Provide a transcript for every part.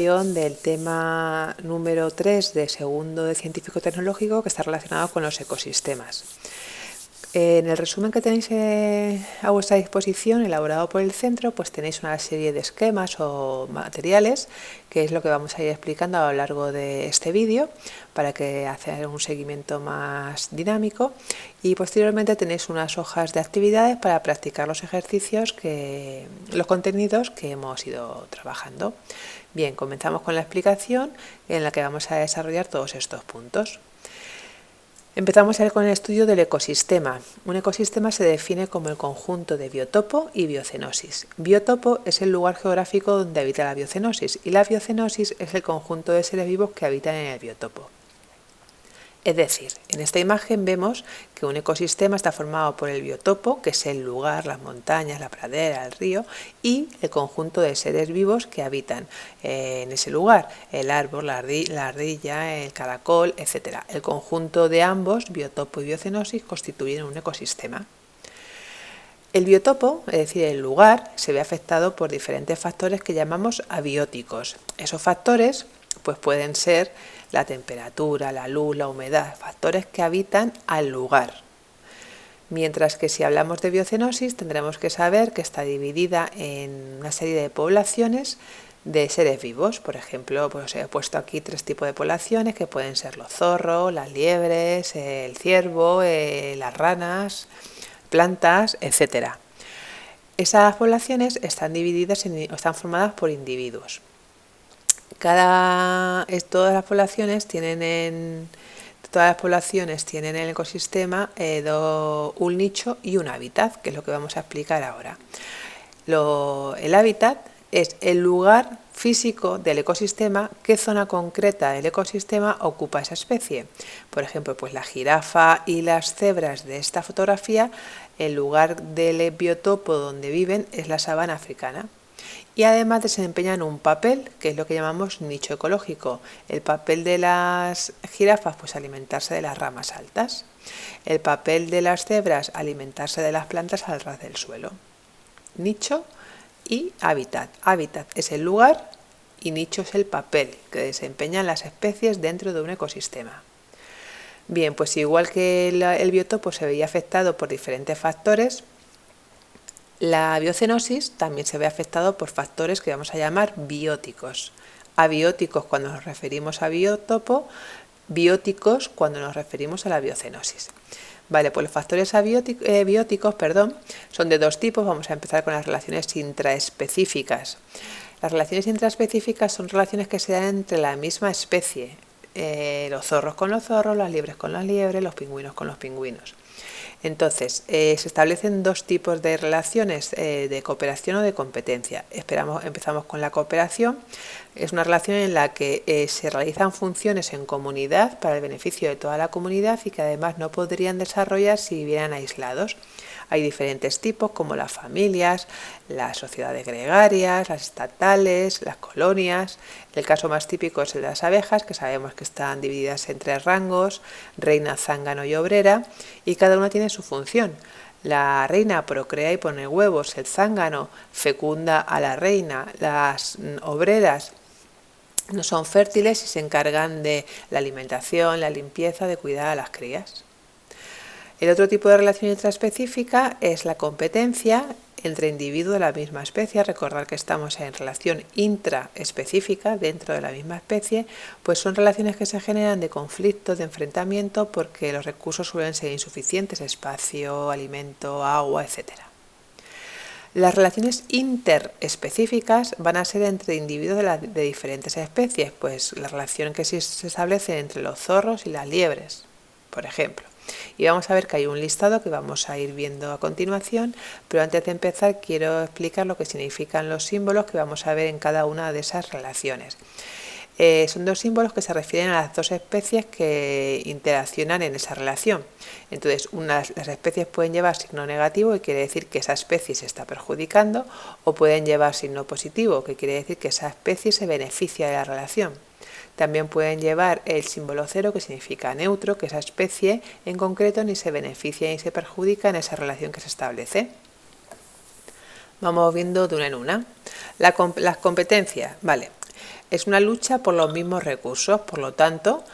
Del tema número 3 de segundo de científico tecnológico, que está relacionado con los ecosistemas. En el resumen que tenéis a vuestra disposición, elaborado por el centro, pues tenéis una serie de esquemas o materiales, que es lo que vamos a ir explicando a lo largo de este vídeo, para que hacer un seguimiento más dinámico, y posteriormente tenéis unas hojas de actividades para practicar los ejercicios, los contenidos que hemos ido trabajando. Bien, comenzamos con la explicación en la que vamos a desarrollar todos estos puntos. Empezamos con el estudio del ecosistema. Un ecosistema se define como el conjunto de biotopo y biocenosis. Biotopo es el lugar geográfico donde habita la biocenosis y la biocenosis es el conjunto de seres vivos que habitan en el biotopo. Es decir, en esta imagen vemos que un ecosistema está formado por el biotopo, que es el lugar, las montañas, la pradera, el río, y el conjunto de seres vivos que habitan en ese lugar, el árbol, la ardilla, el caracol, etc. El conjunto de ambos, biotopo y biocenosis, constituyen un ecosistema. El biotopo, es decir, el lugar, se ve afectado por diferentes factores que llamamos abióticos. Esos factores pues pueden ser la temperatura, la luz, la humedad, factores que habitan al lugar. Mientras que si hablamos de biocenosis tendremos que saber que está dividida en una serie de poblaciones de seres vivos. Por ejemplo, pues he puesto aquí 3 tipos de poblaciones que pueden ser los zorros, las liebres, el ciervo, las ranas, plantas, etc. Esas poblaciones están divididas están formadas por individuos. Todas las poblaciones tienen en el ecosistema un nicho y un hábitat, que es lo que vamos a explicar ahora. El hábitat es el lugar físico del ecosistema, qué zona concreta del ecosistema ocupa esa especie. Por ejemplo, pues la jirafa y las cebras de esta fotografía, el lugar del biotopo donde viven es la sabana africana. Y además desempeñan un papel, que es lo que llamamos nicho ecológico. El papel de las jirafas, pues alimentarse de las ramas altas. El papel de las cebras, alimentarse de las plantas al ras del suelo. Nicho y hábitat. Hábitat es el lugar y nicho es el papel que desempeñan las especies dentro de un ecosistema. Bien, pues igual que el biotopo se veía afectado por diferentes factores, la biocenosis también se ve afectado por factores que vamos a llamar bióticos. Abióticos cuando nos referimos a biotopo, bióticos cuando nos referimos a la biocenosis. Vale, pues los factores bióticos son de 2 tipos. Vamos a empezar con las relaciones intraespecíficas. Las relaciones intraespecíficas son relaciones que se dan entre la misma especie. Los zorros con los zorros, las liebres con las liebres, los pingüinos con los pingüinos. Entonces, se establecen 2 tipos de relaciones, de cooperación o de competencia. Empezamos con la cooperación. Es una relación en la que se realizan funciones en comunidad para el beneficio de toda la comunidad y que además no podrían desarrollar si vivieran aislados. Hay diferentes tipos como las familias, las sociedades gregarias, las estatales, las colonias. El caso más típico es el de las abejas, que sabemos que están divididas en 3 rangos, reina, zángano y obrera, y cada una tiene su función. La reina procrea y pone huevos, el zángano fecunda a la reina, las obreras no son fértiles y se encargan de la alimentación, la limpieza, de cuidar a las crías. El otro tipo de relación intraespecífica es la competencia entre individuos de la misma especie. Recordar que estamos en relación intraespecífica dentro de la misma especie, pues son relaciones que se generan de conflictos, de enfrentamiento, porque los recursos suelen ser insuficientes, espacio, alimento, agua, etc. Las relaciones interespecíficas van a ser entre individuos de diferentes especies, pues la relación que se establece entre los zorros y las liebres, por ejemplo. Y vamos a ver que hay un listado que vamos a ir viendo a continuación, pero antes de empezar quiero explicar lo que significan los símbolos que vamos a ver en cada una de esas relaciones. Son 2 símbolos que se refieren a las 2 especies que interaccionan en esa relación. Entonces, las especies pueden llevar signo negativo, que quiere decir que esa especie se está perjudicando, o pueden llevar signo positivo, que quiere decir que esa especie se beneficia de la relación. También pueden llevar el símbolo 0, que significa neutro, que esa especie en concreto ni se beneficia ni se perjudica en esa relación que se establece. Vamos viendo de una en una. Las competencias, vale. Es una lucha por los mismos recursos, por lo tanto,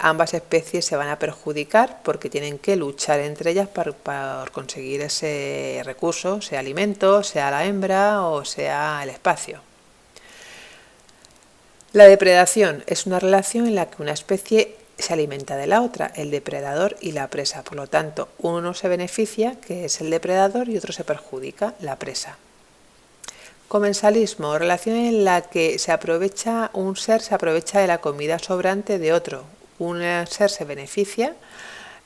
ambas especies se van a perjudicar porque tienen que luchar entre ellas para conseguir ese recurso, sea alimento, sea la hembra o sea el espacio. La depredación es una relación en la que una especie se alimenta de la otra, el depredador y la presa. Por lo tanto, uno se beneficia, que es el depredador, y otro se perjudica, la presa. Comensalismo, relación en la que un ser se aprovecha de la comida sobrante de otro. Un ser se beneficia,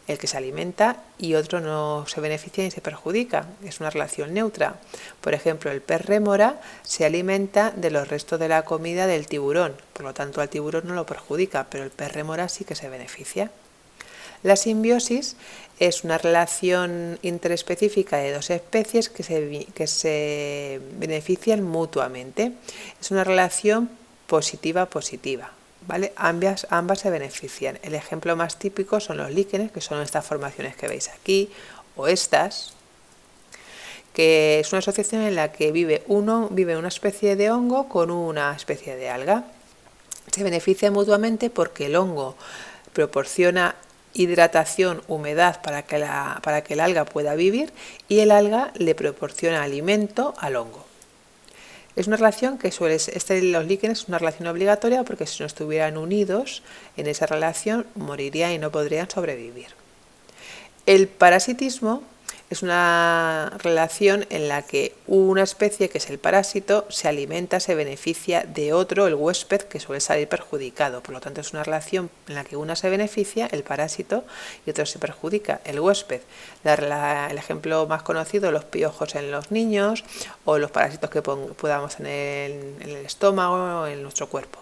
el que se alimenta, y otro no se beneficia ni se perjudica. Es una relación neutra. Por ejemplo, el pez rémora se alimenta de los restos de la comida del tiburón, por lo tanto al tiburón no lo perjudica, pero el pez rémora sí que se beneficia. La simbiosis es una relación interespecífica de dos especies que se benefician mutuamente. Es una relación positiva-positiva. ¿Vale? Ambas se benefician. El ejemplo más típico son los líquenes, que son estas formaciones que veis aquí, o estas, que es una asociación en la que vive una especie de hongo con una especie de alga. Se benefician mutuamente porque el hongo proporciona hidratación, humedad para que el alga pueda vivir, y el alga le proporciona alimento al hongo. Es una relación que los líquenes es una relación obligatoria porque si no estuvieran unidos en esa relación morirían y no podrían sobrevivir. El parasitismo es una relación en la que una especie, que es el parásito, se alimenta, se beneficia de otro, el huésped, que suele salir perjudicado. Por lo tanto, es una relación en la que una se beneficia, el parásito, y otro se perjudica, el huésped. El ejemplo más conocido, los piojos en los niños o los parásitos que podamos tener en el estómago o en nuestro cuerpo.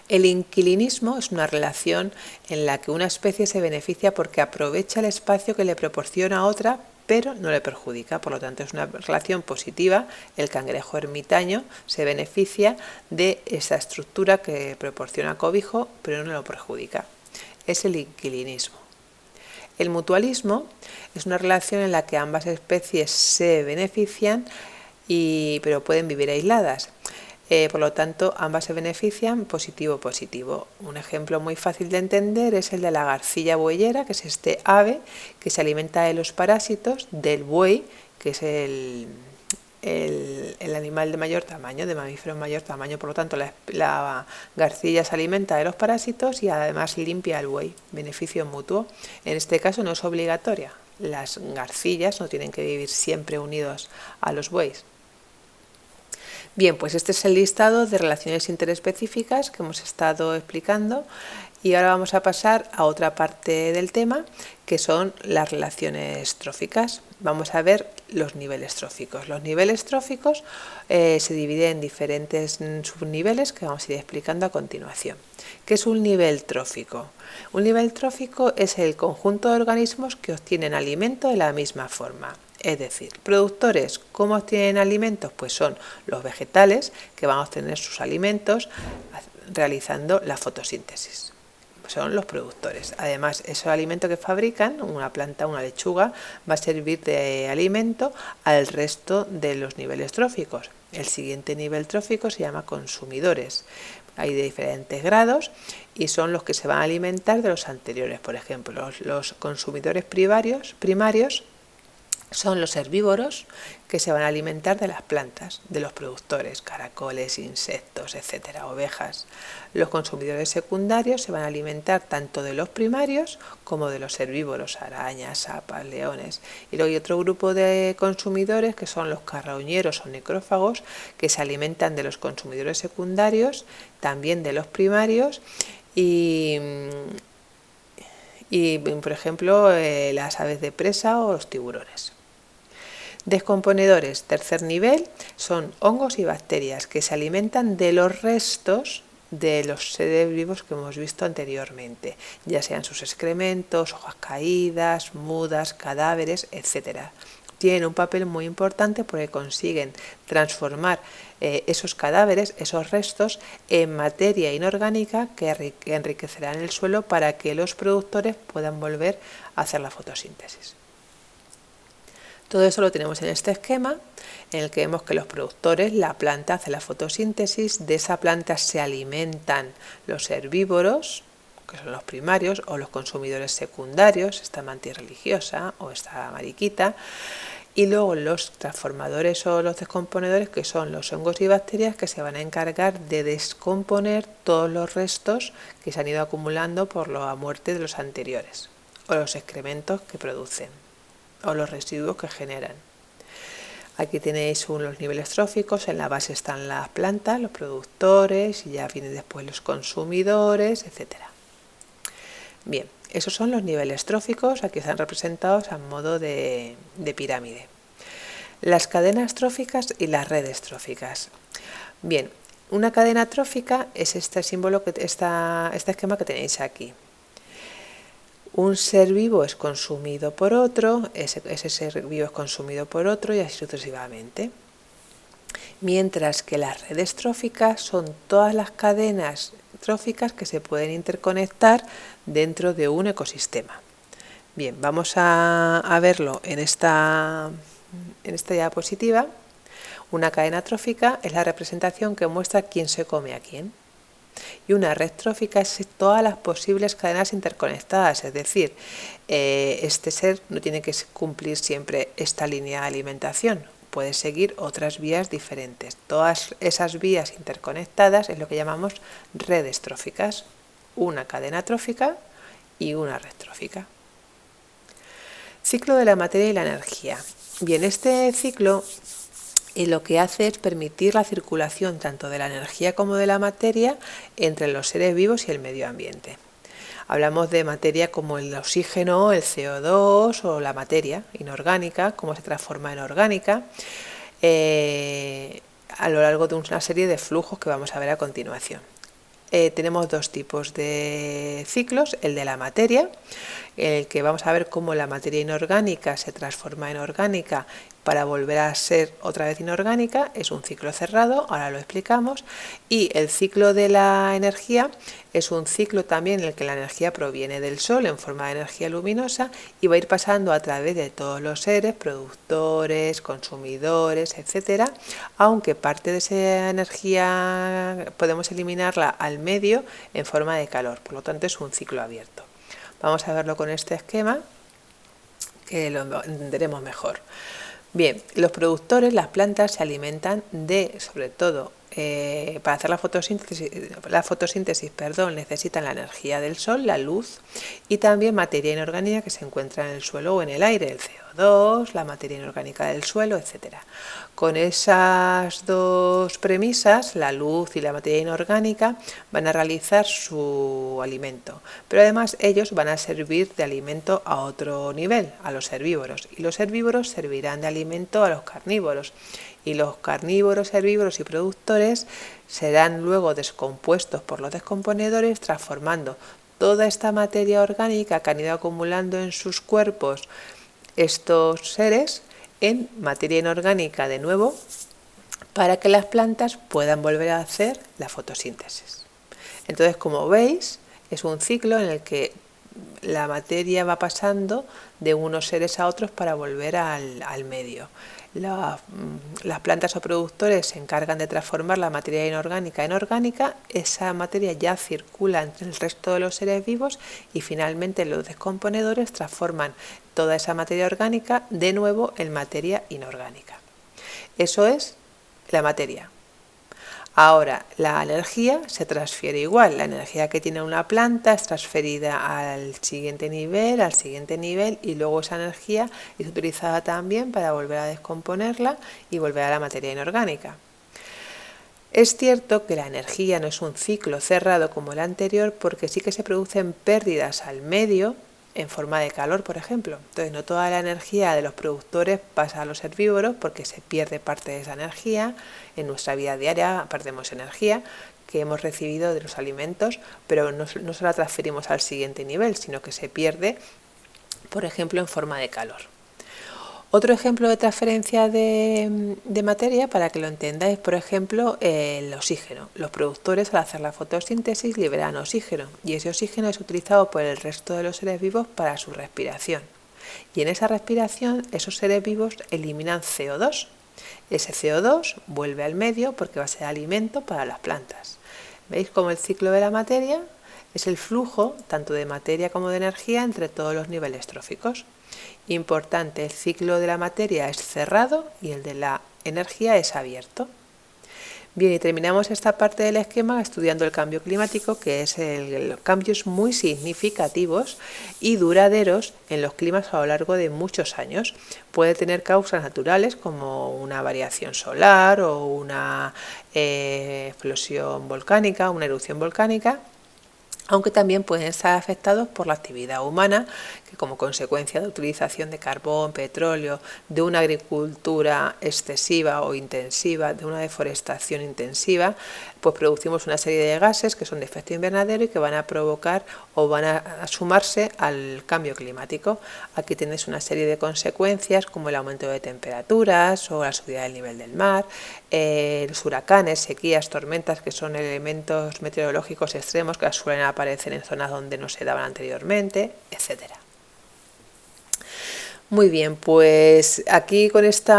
El inquilinismo es una relación en la que una especie se beneficia porque aprovecha el espacio que le proporciona a otra, pero no le perjudica. Por lo tanto, es una relación positiva. El cangrejo ermitaño se beneficia de esa estructura que proporciona cobijo, pero no lo perjudica. Es el inquilinismo. El mutualismo es una relación en la que ambas especies se benefician, pero pueden vivir aisladas. Por lo tanto, ambas se benefician positivo-positivo. Un ejemplo muy fácil de entender es el de la garcilla bueyera, que es este ave que se alimenta de los parásitos del buey, que es el animal de mayor tamaño, de mamífero de mayor tamaño. Por lo tanto, la garcilla se alimenta de los parásitos y además limpia al buey. Beneficio mutuo. En este caso no es obligatoria. Las garcillas no tienen que vivir siempre unidos a los bueyes. Bien, pues este es el listado de relaciones interespecíficas que hemos estado explicando, y ahora vamos a pasar a otra parte del tema, que son las relaciones tróficas. Vamos a ver los niveles tróficos. Los niveles tróficos se dividen en diferentes subniveles que vamos a ir explicando a continuación. ¿Qué es un nivel trófico? Un nivel trófico es el conjunto de organismos que obtienen alimento de la misma forma. Es decir, productores, ¿cómo obtienen alimentos? Pues son los vegetales, que van a obtener sus alimentos realizando la fotosíntesis. Son los productores. Además, ese alimento que fabrican, una planta, una lechuga, va a servir de alimento al resto de los niveles tróficos. El siguiente nivel trófico se llama consumidores. Hay de diferentes grados y son los que se van a alimentar de los anteriores. Por ejemplo, los consumidores primarios son los herbívoros, que se van a alimentar de las plantas, de los productores, caracoles, insectos, etcétera, ovejas. Los consumidores secundarios se van a alimentar tanto de los primarios como de los herbívoros, arañas, sapas, leones. Y luego hay otro grupo de consumidores que son los carroñeros o necrófagos, que se alimentan de los consumidores secundarios, también de los primarios y por ejemplo, las aves de presa o los tiburones. Descomponedores, tercer nivel, son hongos y bacterias que se alimentan de los restos de los seres vivos que hemos visto anteriormente, ya sean sus excrementos, hojas caídas, mudas, cadáveres, etc. Tienen un papel muy importante porque consiguen transformar esos cadáveres, esos restos, en materia inorgánica que enriquecerán el suelo para que los productores puedan volver a hacer la fotosíntesis. Todo eso lo tenemos en este esquema, en el que vemos que los productores, la planta hace la fotosíntesis, de esa planta se alimentan los herbívoros, que son los primarios, o los consumidores secundarios, esta mantis religiosa o esta mariquita, y luego los transformadores o los descomponedores, que son los hongos y bacterias, que se van a encargar de descomponer todos los restos que se han ido acumulando por la muerte de los anteriores, o los excrementos que producen, o los residuos que generan. Aquí tenéis los niveles tróficos, en la base están las plantas, los productores, y ya vienen después los consumidores, etc. Bien, esos son los niveles tróficos, aquí están representados a modo de pirámide. Las cadenas tróficas y las redes tróficas. Bien, una cadena trófica es este símbolo, este esquema que tenéis aquí. Un ser vivo es consumido por otro, ese ser vivo es consumido por otro y así sucesivamente. Mientras que las redes tróficas son todas las cadenas tróficas que se pueden interconectar dentro de un ecosistema. Bien, vamos a verlo en esta diapositiva. Una cadena trófica es la representación que muestra quién se come a quién. Y una red trófica es todas las posibles cadenas interconectadas, es decir, este ser no tiene que cumplir siempre esta línea de alimentación, puede seguir otras vías diferentes. Todas esas vías interconectadas es lo que llamamos redes tróficas, una cadena trófica y una red trófica. Ciclo de la materia y la energía. Bien, este ciclo lo que hace es permitir la circulación tanto de la energía como de la materia entre los seres vivos y el medio ambiente. Hablamos de materia como el oxígeno, el CO2 o la materia inorgánica, cómo se transforma en orgánica, a lo largo de una serie de flujos que vamos a ver a continuación. Tenemos dos tipos de ciclos, el de la materia, en el que vamos a ver cómo la materia inorgánica se transforma en orgánica para volver a ser otra vez inorgánica, es un ciclo cerrado, ahora lo explicamos, y el ciclo de la energía es un ciclo también en el que la energía proviene del Sol en forma de energía luminosa y va a ir pasando a través de todos los seres, productores, consumidores, etcétera, aunque parte de esa energía podemos eliminarla al medio en forma de calor, por lo tanto es un ciclo abierto. Vamos a verlo con este esquema que lo entenderemos mejor. Bien, los productores, las plantas, se alimentan de, sobre todo, para hacer la fotosíntesis, necesitan la energía del sol, la luz, y también materia inorgánica que se encuentra en el suelo o en el aire, el CO2, la materia inorgánica del suelo, etc. Con esas dos premisas, la luz y la materia inorgánica van a realizar su alimento, pero además ellos van a servir de alimento a otro nivel, a los herbívoros, y los herbívoros servirán de alimento a los carnívoros, y los carnívoros, herbívoros y productores serán luego descompuestos por los descomponedores, transformando toda esta materia orgánica que han ido acumulando en sus cuerpos estos seres en materia inorgánica de nuevo, para que las plantas puedan volver a hacer la fotosíntesis. Entonces, como veis, es un ciclo en el que la materia va pasando de unos seres a otros para volver al medio. Las plantas o productores se encargan de transformar la materia inorgánica en orgánica, esa materia ya circula entre el resto de los seres vivos y finalmente los descomponedores transforman toda esa materia orgánica de nuevo en materia inorgánica. Eso es la materia. Ahora, la energía se transfiere igual. La energía que tiene una planta es transferida al siguiente nivel y luego esa energía es utilizada también para volver a descomponerla y volver a la materia inorgánica. Es cierto que la energía no es un ciclo cerrado como el anterior, porque sí que se producen pérdidas al medio en forma de calor, por ejemplo. Entonces, no toda la energía de los productores pasa a los herbívoros porque se pierde parte de esa energía. En nuestra vida diaria perdemos energía que hemos recibido de los alimentos, pero no se la transferimos al siguiente nivel, sino que se pierde, por ejemplo, en forma de calor. Otro ejemplo de transferencia de materia, para que lo entendáis, por ejemplo, el oxígeno. Los productores, al hacer la fotosíntesis, liberan oxígeno y ese oxígeno es utilizado por el resto de los seres vivos para su respiración. Y en esa respiración esos seres vivos eliminan CO2. Ese CO2 vuelve al medio porque va a ser alimento para las plantas. ¿Veis cómo el ciclo de la materia es el flujo tanto de materia como de energía entre todos los niveles tróficos? Importante, el ciclo de la materia es cerrado y el de la energía es abierto. Bien, y terminamos esta parte del esquema estudiando el cambio climático, que es los cambios muy significativos y duraderos en los climas a lo largo de muchos años. Puede tener causas naturales como una variación solar o una explosión volcánica, una erupción volcánica, aunque también pueden estar afectados por la actividad humana, que como consecuencia de utilización de carbón, petróleo, de una agricultura excesiva o intensiva, de una deforestación intensiva, pues producimos una serie de gases que son de efecto invernadero y que van a provocar o van a sumarse al cambio climático. Aquí tenéis una serie de consecuencias como el aumento de temperaturas o la subida del nivel del mar, los huracanes, sequías, tormentas, que son elementos meteorológicos extremos que suelen aparecer en zonas donde no se daban anteriormente, etcétera. Muy bien, pues aquí con este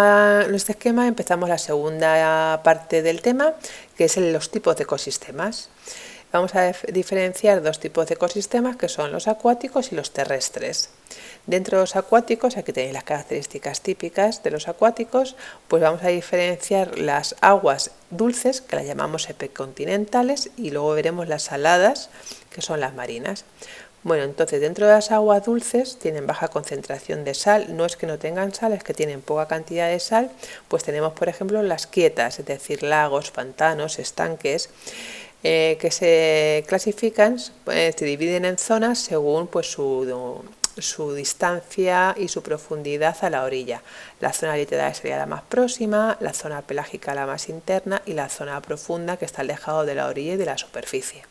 esquema empezamos la segunda parte del tema, que es los tipos de ecosistemas. Vamos a diferenciar dos tipos de ecosistemas, que son los acuáticos y los terrestres. Dentro de los acuáticos, aquí tenéis las características típicas de los acuáticos, pues vamos a diferenciar las aguas dulces, que las llamamos epicontinentales, y luego veremos las saladas, que son las marinas. Bueno, entonces dentro de las aguas dulces tienen baja concentración de sal, no es que no tengan sal, es que tienen poca cantidad de sal, pues tenemos por ejemplo las quietas, es decir, lagos, pantanos, estanques, que se clasifican, se dividen en zonas según pues su distancia y su profundidad a la orilla. La zona litoral sería la más próxima, la zona pelágica la más interna y la zona profunda que está alejado de la orilla y de la superficie.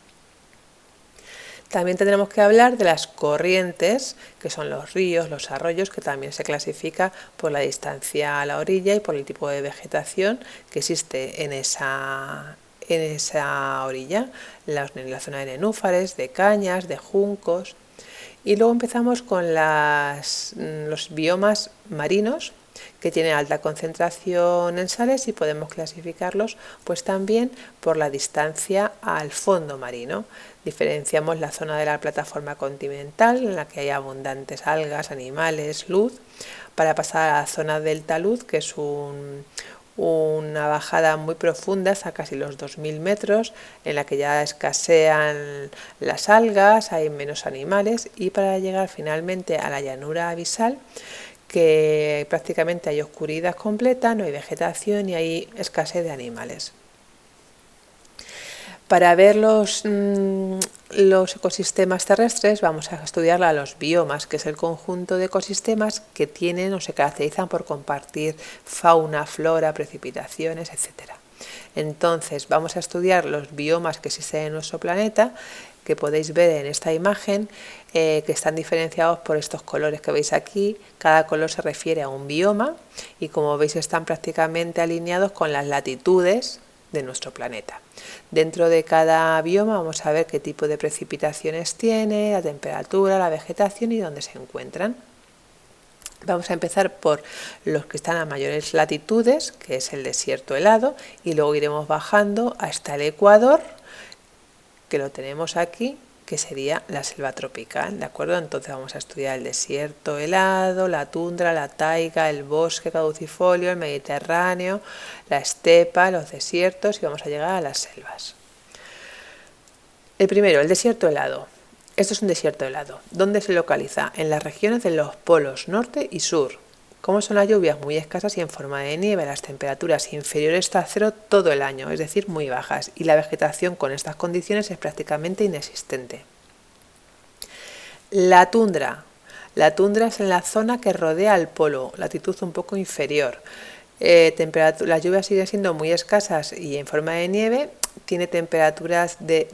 También tendremos que hablar de las corrientes, que son los ríos, los arroyos, que también se clasifica por la distancia a la orilla y por el tipo de vegetación que existe en esa orilla, en la zona de nenúfares, de cañas, de juncos. Y luego empezamos con los biomas marinos, que tienen alta concentración en sales y podemos clasificarlos pues también por la distancia al fondo marino. Diferenciamos la zona de la plataforma continental, en la que hay abundantes algas, animales, luz, para pasar a la zona del talud, que es una bajada muy profunda hasta casi los 2000 metros, en la que ya escasean las algas, hay menos animales, y para llegar finalmente a la llanura abisal, que prácticamente hay oscuridad completa, no hay vegetación y hay escasez de animales. Para ver los ecosistemas terrestres vamos a estudiar los biomas, que es el conjunto de ecosistemas que tienen o se caracterizan por compartir fauna, flora, precipitaciones, etc. Entonces vamos a estudiar los biomas que existen en nuestro planeta, que podéis ver en esta imagen, que están diferenciados por estos colores que veis aquí. Cada color se refiere a un bioma y, como veis, están prácticamente alineados con las latitudes de nuestro planeta. Dentro de cada bioma vamos a ver qué tipo de precipitaciones tiene, la temperatura, la vegetación y dónde se encuentran. Vamos a empezar por los que están a mayores latitudes, que es el desierto helado, y luego iremos bajando hasta el Ecuador, que lo tenemos aquí, que sería la selva tropical, ¿de acuerdo? Entonces vamos a estudiar el desierto helado, la tundra, la taiga, el bosque caducifolio, el Mediterráneo, la estepa, los desiertos, y vamos a llegar a las selvas. El primero, el desierto helado. Esto es un desierto helado. ¿Dónde se localiza? En las regiones de los polos norte y sur. Como son las lluvias muy escasas y en forma de nieve, las temperaturas inferiores a cero todo el año, es decir, muy bajas, y la vegetación con estas condiciones es prácticamente inexistente. La tundra. La tundra es en la zona que rodea al polo, latitud un poco inferior. Las lluvias siguen siendo muy escasas y en forma de nieve, tiene temperaturas de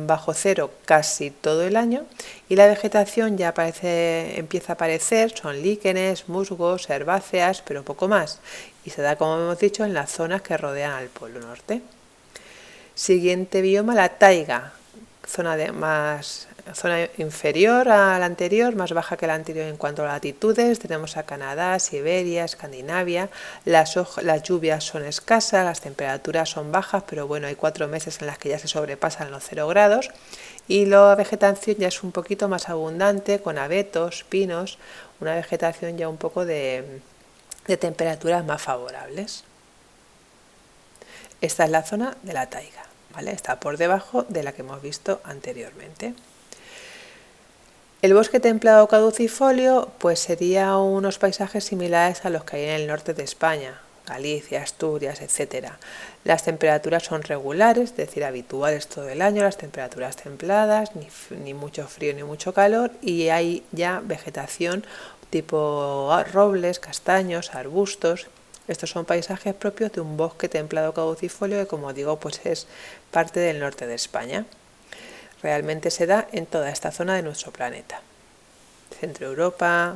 bajo cero casi todo el año y la vegetación ya empieza a aparecer, son líquenes, musgos, herbáceas, pero poco más, y se da, como hemos dicho, en las zonas que rodean al polo norte. Siguiente bioma, la taiga, zona más zona inferior a la anterior, más baja que la anterior en cuanto a latitudes. Tenemos a Canadá, Siberia, Escandinavia. Las lluvias son escasas, las temperaturas son bajas, pero bueno, hay 4 meses en las que ya se sobrepasan los 0 grados. Y la vegetación ya es un poquito más abundante, con abetos, pinos, una vegetación ya un poco de temperaturas más favorables. Esta es la zona de la taiga, ¿vale? Está por debajo de la que hemos visto anteriormente. El bosque templado caducifolio pues sería unos paisajes similares a los que hay en el norte de España, Galicia, Asturias, etc. Las temperaturas son regulares, es decir, habituales todo el año, las temperaturas templadas, ni mucho frío ni mucho calor, y hay ya vegetación tipo robles, castaños, arbustos. Estos son paisajes propios de un bosque templado caducifolio que, como digo, pues es parte del norte de España. Realmente se da en toda esta zona de nuestro planeta. Centro Europa.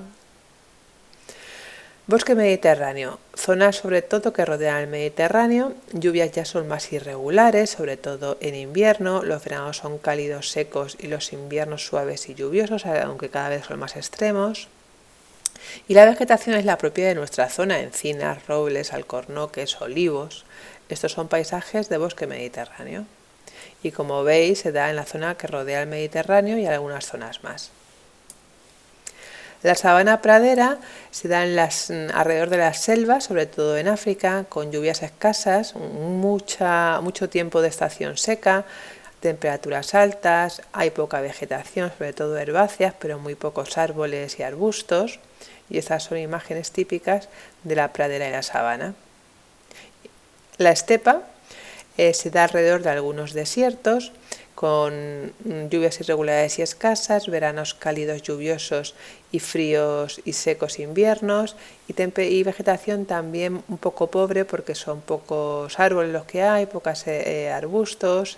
Bosque mediterráneo. Zonas sobre todo que rodean el Mediterráneo. Lluvias ya son más irregulares, sobre todo en invierno. Los veranos son cálidos, secos y los inviernos suaves y lluviosos, aunque cada vez son más extremos. Y la vegetación es la propia de nuestra zona, encinas, robles, alcornoques, olivos. Estos son paisajes de bosque mediterráneo. Y como veis, se da en la zona que rodea el Mediterráneo y algunas zonas más. La sabana pradera se da alrededor de las selvas, sobre todo en África, con lluvias escasas, mucho tiempo de estación seca, temperaturas altas, hay poca vegetación, sobre todo herbáceas, pero muy pocos árboles y arbustos. Y estas son imágenes típicas de la pradera y la sabana. La estepa se da alrededor de algunos desiertos, con lluvias irregulares y escasas, veranos cálidos, lluviosos y fríos y secos inviernos, y vegetación también un poco pobre porque son pocos árboles los que hay, pocos arbustos,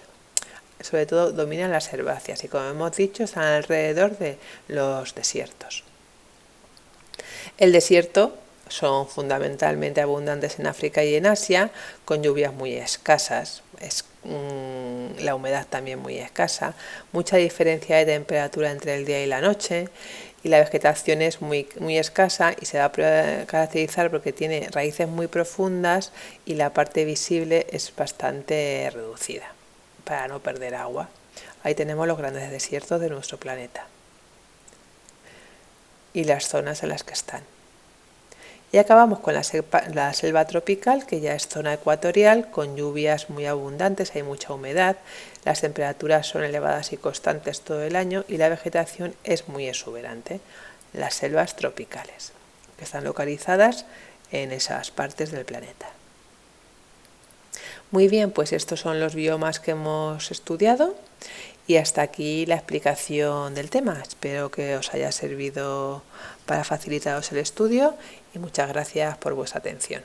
sobre todo dominan las herbáceas y, como hemos dicho, están alrededor de los desiertos. El desierto son fundamentalmente abundantes en África y en Asia, con lluvias muy escasas, la humedad también muy escasa, mucha diferencia de temperatura entre el día y la noche, y la vegetación es muy escasa y se va a caracterizar porque tiene raíces muy profundas y la parte visible es bastante reducida para no perder agua. Ahí tenemos los grandes desiertos de nuestro planeta y las zonas en las que están. Y acabamos con la selva tropical, que ya es zona ecuatorial, con lluvias muy abundantes, hay mucha humedad, las temperaturas son elevadas y constantes todo el año y la vegetación es muy exuberante. Las selvas tropicales, que están localizadas en esas partes del planeta. Muy bien, pues estos son los biomas que hemos estudiado y hasta aquí la explicación del tema. Espero que os haya servido para facilitaros el estudio y muchas gracias por vuestra atención.